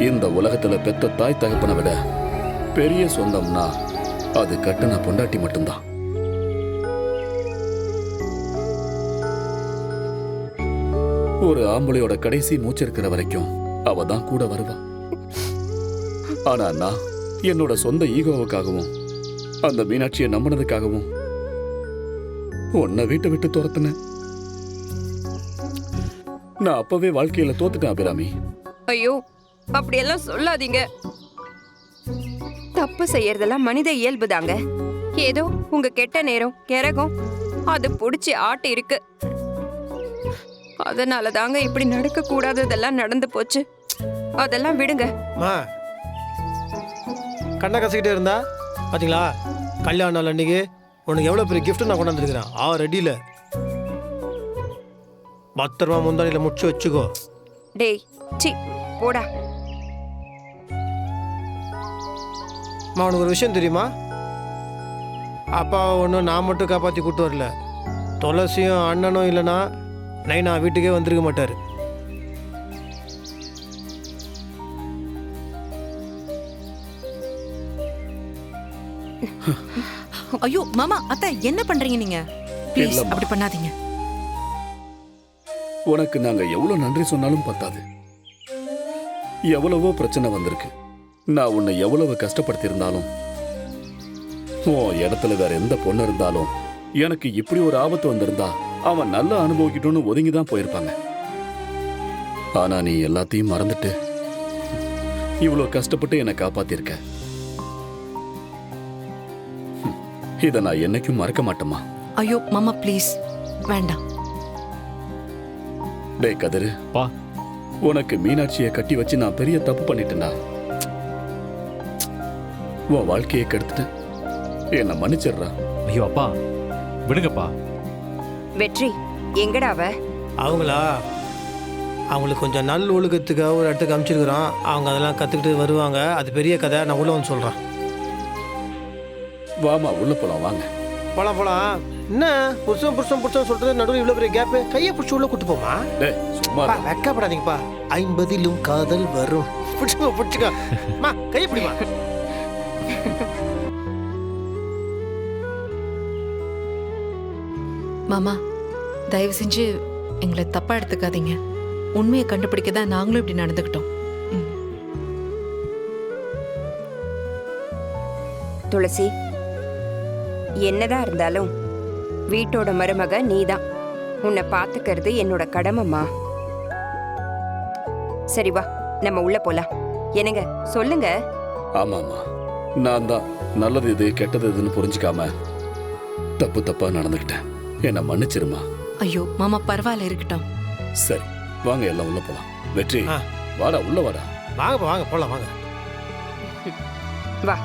இந்த உலகத்துல பெத்த தாய் தகப்பனை விட பெரிய சொந்தம்னா அது கட்டுன பொண்டாட்டி மட்டும்தான். ஒரு ஆம்பளையோட கடைசி மூச்சு இருக்கிற வரைக்கும் அவ தான் கூட வருவா. ஆனா நான் என்னோட சொந்த ஈகோவுக்காகவும் அந்த மீனாட்சியை நம்பினதுக்காகவும் உன்னை வீட்டை விட்டு துரத்துனேன். நான் அப்பவே வாழ்க்கையில தோத்துட்டேன் அபிராமி. ஐயோ, அப்படியெல்லாம் சொல்லாதீங்க. தப்பு செய்யறதெல்லாம் மனித இயல்பு தாங்க. ஏதோ உங்க கெட்ட நேரம் கிறகம் அது புடிச்சு ஆட்டி இருக்கு. அதனால தாங்க இப்படி நடக்க கூடாததெல்லாம் நடந்து போச்சு. அதெல்லாம் விடுங்க. கண்ணை கசிக்கிட்டே இருந்தா பாத்தீங்களா, கல்யாண நாள் அன்னைக்கு உனக்கு எவ்வளவு பெரிய கிஃப்ட் நான் கொண்டாந்துருக்கிறேன். ரெடியில பத்திரமா முந்தானியில முடிச்சு வச்சுக்கோ. டேய் சி போடா. உனக்கு ஒரு விஷயம் தெரியுமா? அப்பா ஒன்றும் நான் மட்டும் காப்பாற்றி கூட்டு வரல. துளசியும் அண்ணனும் இல்லைன்னா நைனா வீட்டுக்கே வந்திருக்க மாட்டார். ஐயோ மாமா, அத்தை என்ன பண்றீங்க நீங்க? ப்ளீஸ் அப்படி பண்ணாதீங்க. உனக்கு நாங்க எவ்வளவு நன்றி சொன்னாலும் பத்தாது. எவ்வளவோ பிரச்சனை வந்திருக்கு. நான் உன்னை எவ்வளவு கஷ்டப்படுத்தி இருந்தாலும், உன் இடத்துல வேற எந்த பொண்ணு இருந்தாலும், எனக்கு இப்படி ஒரு ஆபத்து வந்திருந்தா அவன் நல்லா அனுபவிக்கட்டும்னு ஒதுங்கிதான் போயிருப்பாங்க. ஆனா நீ எல்லாத்தையும் மறந்துட்டு இவ்வளவு கஷ்டப்பட்டு என்னை காப்பாத்திருக்க. இதை நான் என்னைக்கும் மறக்க மாட்டேமா. ஐயோ மாமா ப்ளீஸ் வேண்டாம். டேய் கதிரு, உனக்கு மீனாட்சியை கட்டி வச்சு நான் பெரிய தப்பு பண்ணிட்டேன்டா. உன் வாழ்க்கையை கெடுத்துட்டேன். என்ன மன்னிச்சிடுறா. ஐயோ அப்பா விடுங்கப்பா. வெற்றி எங்கடா அவ? அவங்களுக்கு கொஞ்சம் நல் ஒழுக்கத்துக்காக ஒரு இடத்துக்கு அனுப்பிச்சிருக்கிறோம். அவங்க அதெல்லாம் கற்றுக்கிட்டு வருவாங்க. அது பெரிய கதை. நான் உள்ள வந்து சொல்கிறேன். வாமா உள்ள போலாம். வாங்க போலாம். என்ன புருஷன் சொல்றது நடுவில் இவ்வளோ பெரிய கேப்பு? கையை பிடிச்சி உள்ள கூட்டு போமா? டேய் சும்மா வெக்கப்படாதீங்கப்பா. 50லும் காதல் வரும். பிடிச்சுக்கோ கையை பிடிமா. மாமா தயவு செஞ்சு எங்களை தப்பா எடுத்துக்காதீங்க. உண்மையை கண்டுபிடிக்க தான் நாங்களும் இப்படி நடந்துக்கிட்டோம். துளசி, என்னதான் இருந்தாலும் வீட்டோட மருமக நீதான். உன்னை பாத்துக்கிறது என்னோட கடமைமா. சரி வா, நம்ம உள்ள போலாம். என்னங்க சொல்லுங்க. ஆமாமா, நான் தான் நல்லது இது கெட்டது இதுன்னு புரிஞ்சுக்காம தப்பா நடந்துக்கிட்டேன். என்ன மன்னிச்சிருமா. ஐயோ மாமா பரவாயில்ல, இருக்கட்டும். சரி வாங்க எல்லாம் உள்ள போலாம். வெற்றி வாடா, உள்ள வாடா. வாங்க போலாம் வாங்க. வா.